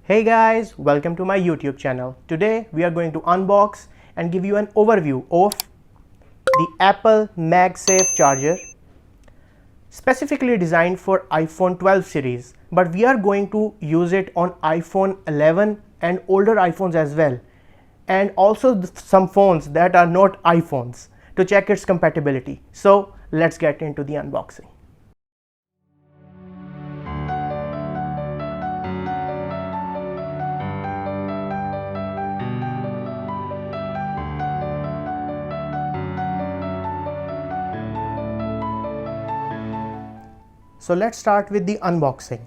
Hey guys, welcome to my YouTube channel. Today we are going to unbox and give you an overview of the Apple MagSafe charger, specifically designed for iPhone 12 series, but we are going to use it on iPhone 11 and older iPhones as well, and also some phones that are not iPhones to check its compatibility. So let's get into the unboxing. So let's start with the unboxing.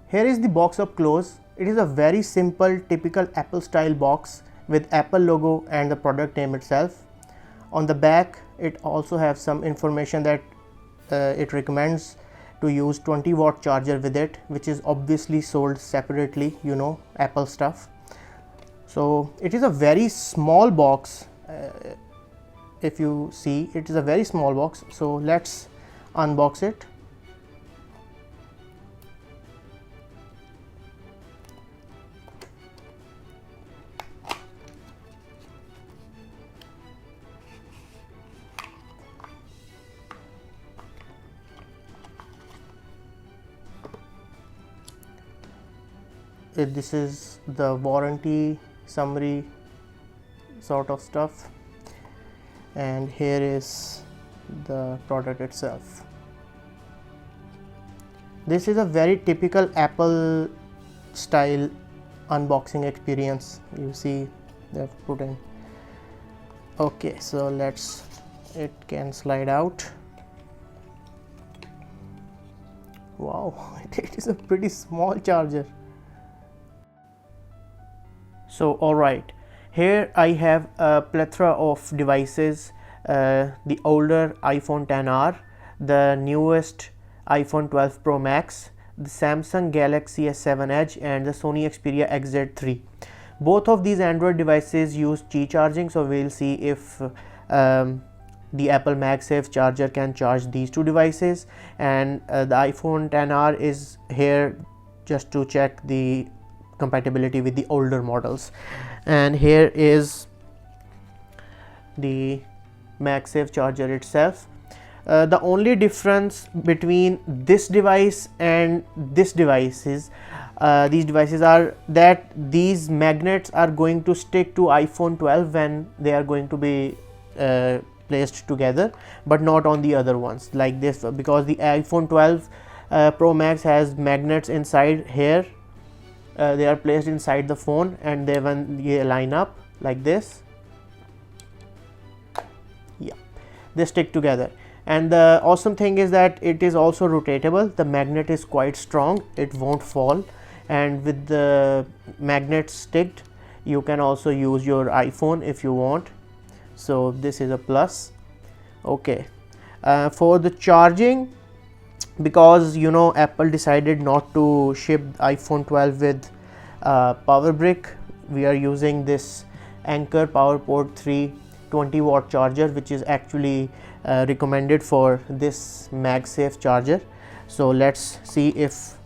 Here is the box up close. It is a very simple, typical Apple style box with Apple logo and the product name itself. On the back, it also has some information that it recommends to use 20-watt charger with it, which is obviously sold separately, you know, Apple stuff. So it is a very small box. If you see, it is a very small box. So let's unbox it. This is the warranty summary sort of stuff, and here is the product itself. This is a very typical Apple style unboxing experience. You see they've put in. Okay, so it can slide out. Wow, it is a pretty small charger. So alright, here I have a plethora of devices. The older iPhone XR, the newest iPhone 12 Pro Max, the Samsung Galaxy S7 Edge, and the Sony Xperia XZ3. Both of these Android devices use Qi charging, so we'll see if the Apple MagSafe charger can charge these two devices, and the iPhone XR is here just to check the compatibility with the older models. And here is the MagSafe charger itself. The only difference between this device and this device is these devices are that these magnets are going to stick to iPhone 12 when they are going to be placed together, but not on the other ones like this, because the iPhone 12 Pro Max has magnets inside here. They are placed inside the phone, and when they line up like this, yeah, they stick together. And the awesome thing is that it is also rotatable. The magnet is quite strong, it won't fall, and with the magnets sticked, you can also use your iPhone if you want. So this is a plus. Okay, for the charging, because you know Apple decided not to ship iPhone 12 with power brick, we are using this Anker PowerPort 3 20-watt charger, which is actually recommended for this MagSafe charger. So let's see if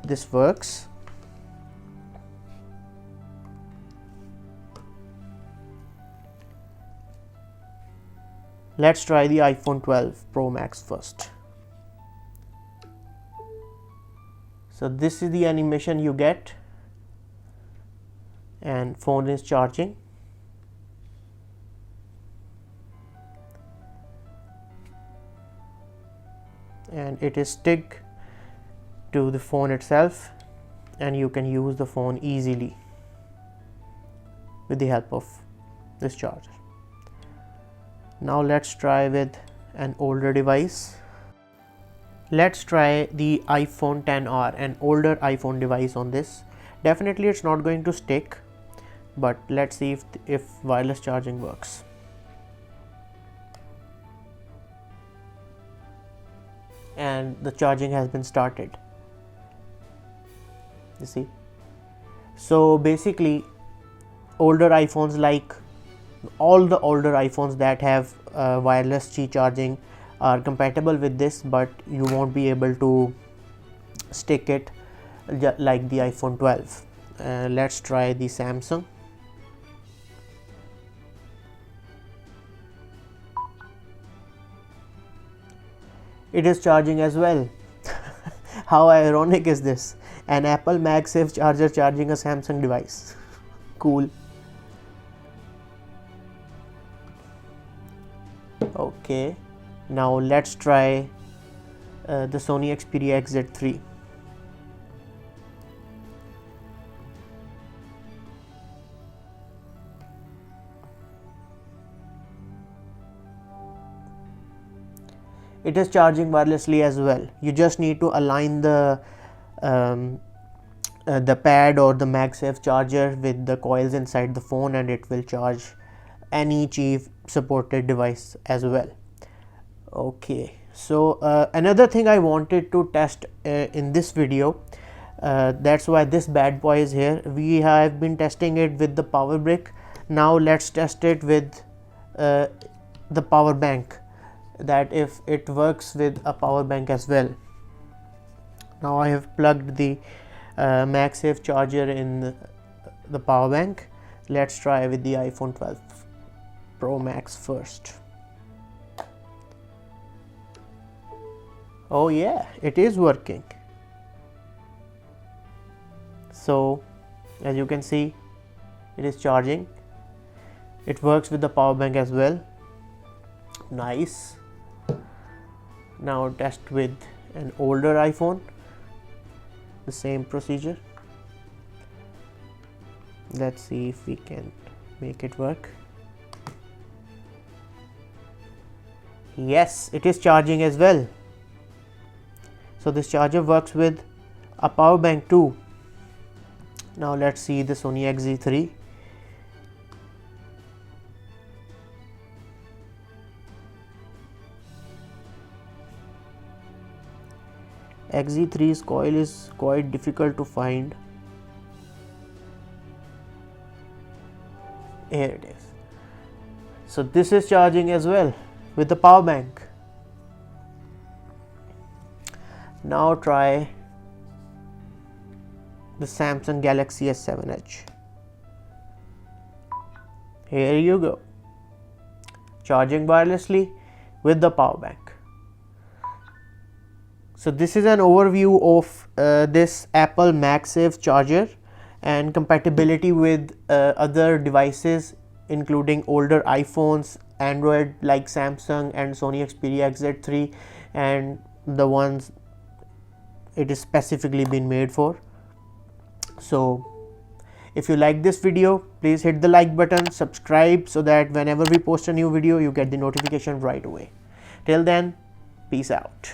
this works. Let's try the iPhone 12 Pro Max first. So this is the animation you get, and phone is charging. And it is stick to the phone itself, and you can use the phone easily with the help of this charger. Now let's try with an older device. Let's try the iPhone XR, an older iPhone device on this. Definitely it's not going to stick, but let's see if wireless charging works. And the charging has been started, you see. So basically older iPhones, like all the older iPhones that have wireless Qi charging, are compatible with this, but you won't be able to stick it like the iPhone 12. Let's try the Samsung. It is charging as well. How ironic is this? An Apple MagSafe charger charging a Samsung device. Cool. Okay, now let's try the Sony Xperia XZ3. It is charging wirelessly as well. You just need to align the pad or the MagSafe charger with the coils inside the phone, and it will charge any Qi supported device as well. Okay, so another thing I wanted to test in this video, that's why this bad boy is here. We have been testing it with the power brick. Now let's test it with the power bank, that if it works with a power bank as well. Now I have plugged the MagSafe charger in the power bank. Let's try with the iPhone 12 Pro Max first. Oh yeah, it is working. So as you can see, it is charging. It works with the power bank as well. Nice. Now test with an older iPhone. The same procedure. Let's see if we can make it work. Yes, it is charging as well. So this charger works with a power bank too. Now let's see the Sony XZ3. XZ3's coil is quite difficult to find. Here it is. So this is charging as well with the power bank. Now try the Samsung Galaxy S7 Edge. Here you go. Charging wirelessly with the power bank. So this is an overview of this Apple MagSafe charger and compatibility with other devices, including older iPhones, Android like Samsung and Sony Xperia XZ3, and the ones it is specifically been made for. So if you like this video, please hit the like button, subscribe so that whenever we post a new video, you get the notification right away. Till then, peace out.